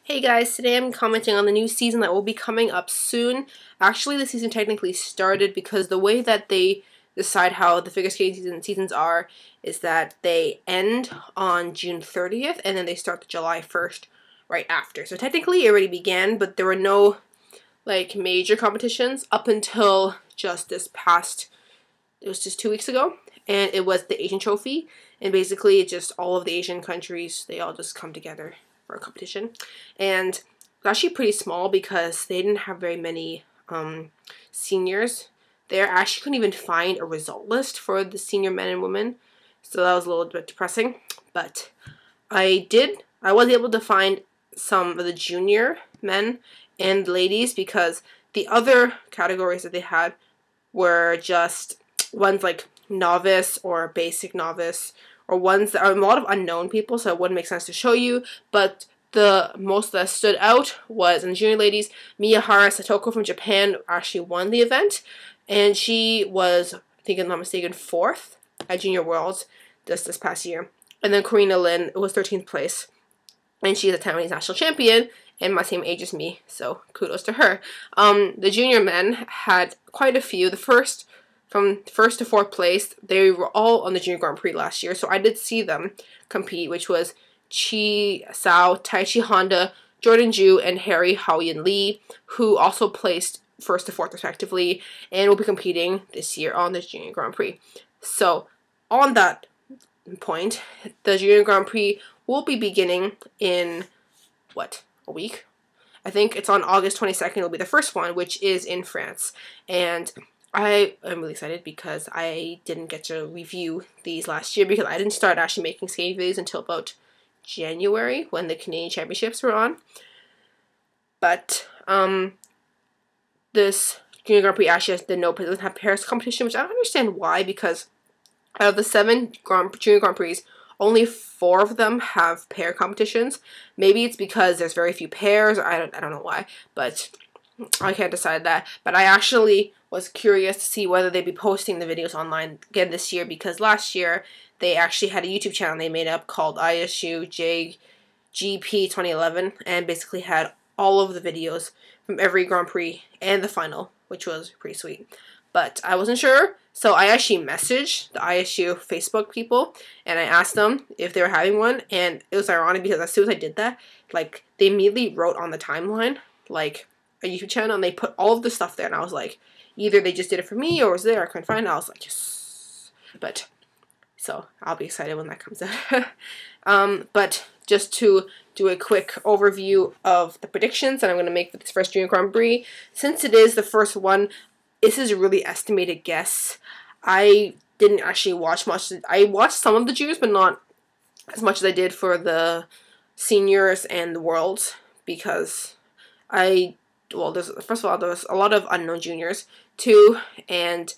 Hey guys, today I'm commenting on the new season that will be coming up soon. Actually, the season technically started because the way that they decide how the figure skating seasons are is that they end on June 30th and then they start the July 1st right after. So technically it already began, but there were no major competitions up until just this past, it was just 2 weeks ago, and it was the Asian Trophy, and basically just all of the Asian countries, they all just come together for a competition. And it's actually pretty small because they didn't have very many seniors there. I actually couldn't even find a result list for the senior men and women, so that was a little bit depressing. But I was able to find some of the junior men and ladies, because the other categories that they had were just ones like novice or basic novice, or ones that are a lot of unknown people, so it wouldn't make sense to show you. But the most that stood out was in the junior ladies, Miyahara Satoko from Japan actually won the event, and she was, I think I'm not mistaken, 4th at Junior Worlds just this past year. And then Karina Lin was 13th place, and she's a Taiwanese national champion and my same age as me, so kudos to her. The junior men had quite a few. From 1st to 4th place, they were all on the Junior Grand Prix last year, so I did see them compete, which was Chi Sao, Taichi Honda, Jordan Ju, and Harry Haoyan Lee, who also placed 1st to 4th respectively, and will be competing this year on the Junior Grand Prix. So, on that point, the Junior Grand Prix will be beginning in, a week? I think it's on August 22nd, will be the first one, which is in France. And I am really excited because I didn't get to review these last year because I didn't start actually making skating videos until about January when the Canadian Championships were on. But this Junior Grand Prix actually doesn't have pairs competition, which I don't understand why, because out of the 7 Junior Grand Prix, only 4 of them have pair competitions. Maybe it's because there's very few pairs, or I don't know why, but I can't decide that. But I actually was curious to see whether they'd be posting the videos online again this year, because last year they actually had a YouTube channel they made up called ISU JGP 2011, and basically had all of the videos from every Grand Prix and the final, which was pretty sweet. But I wasn't sure, so I actually messaged the ISU Facebook people, and I asked them if they were having one, and it was ironic because as soon as I did that, they immediately wrote on the timeline, a YouTube channel, and they put all of the stuff there, and I was like, either they just did it for me, or it was there, I couldn't find it. I was like, yes. But, so, I'll be excited when that comes out. But, just to do a quick overview of the predictions that I'm going to make for this first Junior Grand Prix. Since it is the first one, this is a really estimated guess. I didn't actually watch much. I watched some of the juniors, but not as much as I did for the seniors and the worlds, because first of all, there was a lot of unknown juniors too, and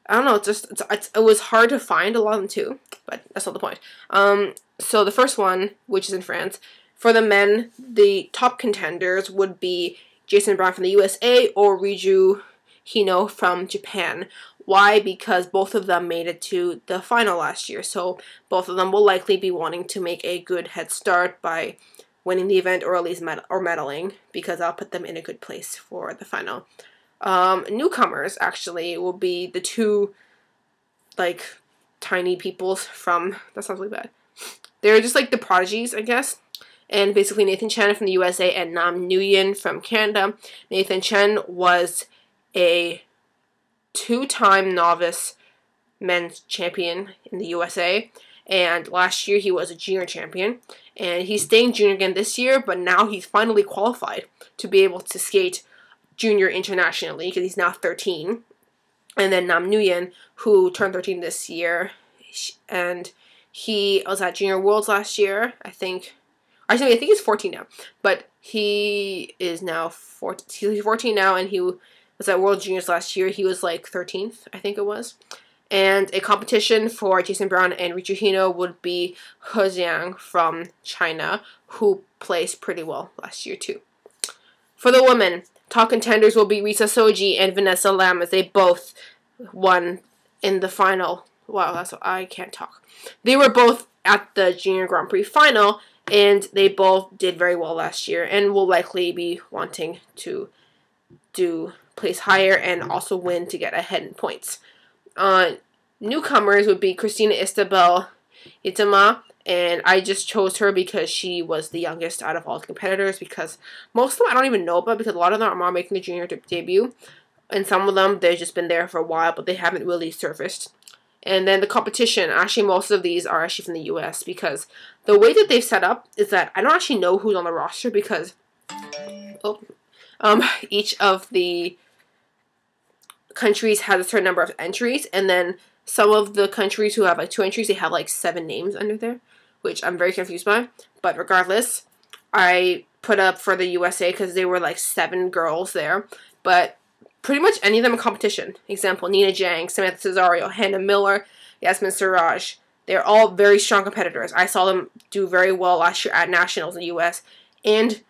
I don't know, it was hard to find a lot of them too, but that's not the point. So the first one, which is in France, for the men, the top contenders would be Jason Brown from the USA or Riju Hino from Japan. Why? Because both of them made it to the final last year, so both of them will likely be wanting to make a good head start by winning the event, or at least medaling, because I'll put them in a good place for the final. Newcomers, actually, will be the 2, tiny peoples from, that sounds really bad. They're just the prodigies, I guess. And basically Nathan Chen from the USA and Nam Nguyen from Canada. Nathan Chen was a 2-time novice men's champion in the USA, and last year he was a junior champion, and he's staying junior again this year, but now he's finally qualified to be able to skate junior internationally because he's now 13. And then Nam Nguyen, who turned 13 this year, and he was at Junior Worlds last year, I think he's 14 now, but he is now 14 now, and he was at World Juniors last year. He was 13th, I think it was. And a competition for Jason Brown and Riju Hino would be He Jiang from China, who placed pretty well last year too. For the women, top contenders will be Risa Soji and Vanessa Lam, as they both won in the final. Wow, I can't talk. They were both at the Junior Grand Prix final, and they both did very well last year and will likely be wanting to place higher and also win to get ahead in points. Newcomers would be Christina Isabel Itama, and I just chose her because she was the youngest out of all the competitors, because most of them I don't even know about, because a lot of them are making the junior debut, and some of them they've just been there for a while but they haven't really surfaced. And then the competition, actually most of these are actually from the US, because the way that they've set up is that I don't actually know who's on the roster, because each of the countries has a certain number of entries, and then some of the countries who have like 2 entries, they have like 7 names under there, which I'm very confused by. But regardless, I put up for the USA because there were like 7 girls there, but pretty much any of them in competition. Example, Nina Jang, Samantha Cesario, Hannah Miller, Yasmin Siraj. They're all very strong competitors. I saw them do very well last year at Nationals in the US and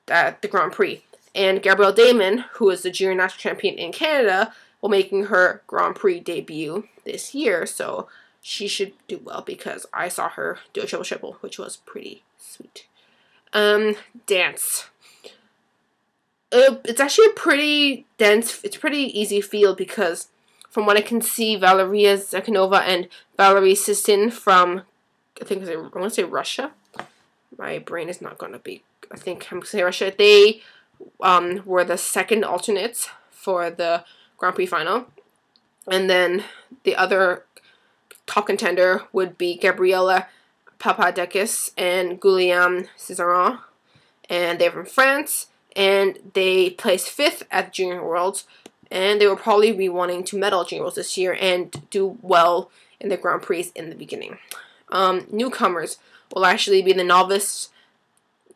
at the Grand Prix. And Gabrielle Damon, who is the junior national champion in Canada, will making her Grand Prix debut this year, so she should do well because I saw her do a triple-triple, which was pretty sweet. Dance. It's actually a pretty dense, it's a pretty easy field, because from what I can see, Valeria Zakhanova and Valerie Sistin from, I want to say Russia. My brain is not going to be, I think I'm going to say Russia. They were the second alternates for the Grand Prix final. And then the other top contender would be Gabriela Papadakis and Guillaume Cizeron. And they're from France, and they placed 5th at Junior Worlds, and they will probably be wanting to medal Junior Worlds this year and do well in the Grand Prix in the beginning. Newcomers will actually be the novice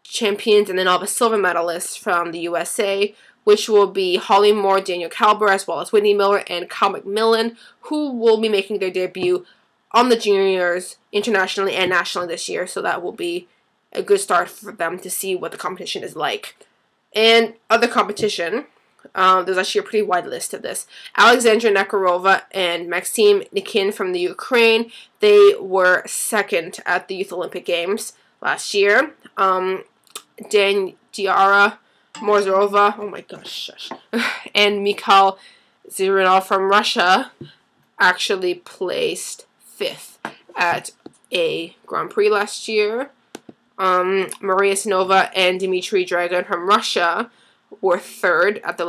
champions and the novice silver medalists from the USA, which will be Holly Moore, Daniel Kalber, as well as Whitney Miller and Kyle McMillan, who will be making their debut on the juniors internationally and nationally this year, so that will be a good start for them to see what the competition is like. And other competition, there's actually a pretty wide list of this. Alexandra Nekarova and Maxim Nikin from the Ukraine, they were 2nd at the Youth Olympic Games last year. Diara Morzova, oh my gosh, shush, and Mikhail Zirinov from Russia actually placed 5th at a Grand Prix last year. Maria Sinova and Dmitry Dragon from Russia were 3rd at the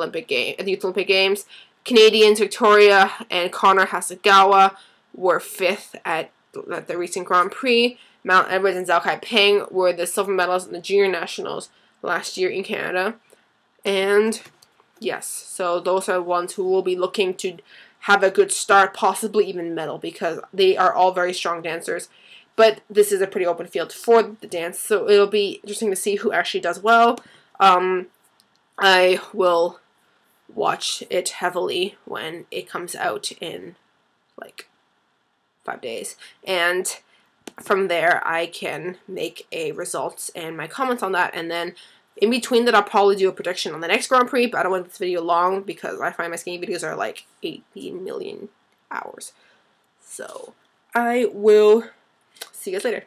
Youth Olympic Games. Canadians Victoria and Connor Hasegawa were 5th at the recent Grand Prix. Mount Edwards and Zhao Kai Peng were the silver medalists in the Junior Nationals last year in Canada. And yes, so those are ones who will be looking to have a good start, possibly even medal, because they are all very strong dancers. But this is a pretty open field for the dance, so it'll be interesting to see who actually does well. I will watch it heavily when it comes out in like 5 days, and from there I can make a results and my comments on that, and then in between that I'll probably do a prediction on the next Grand Prix, but I don't want this video long because I find my skiing videos are like 18 million hours. So I will see you guys later.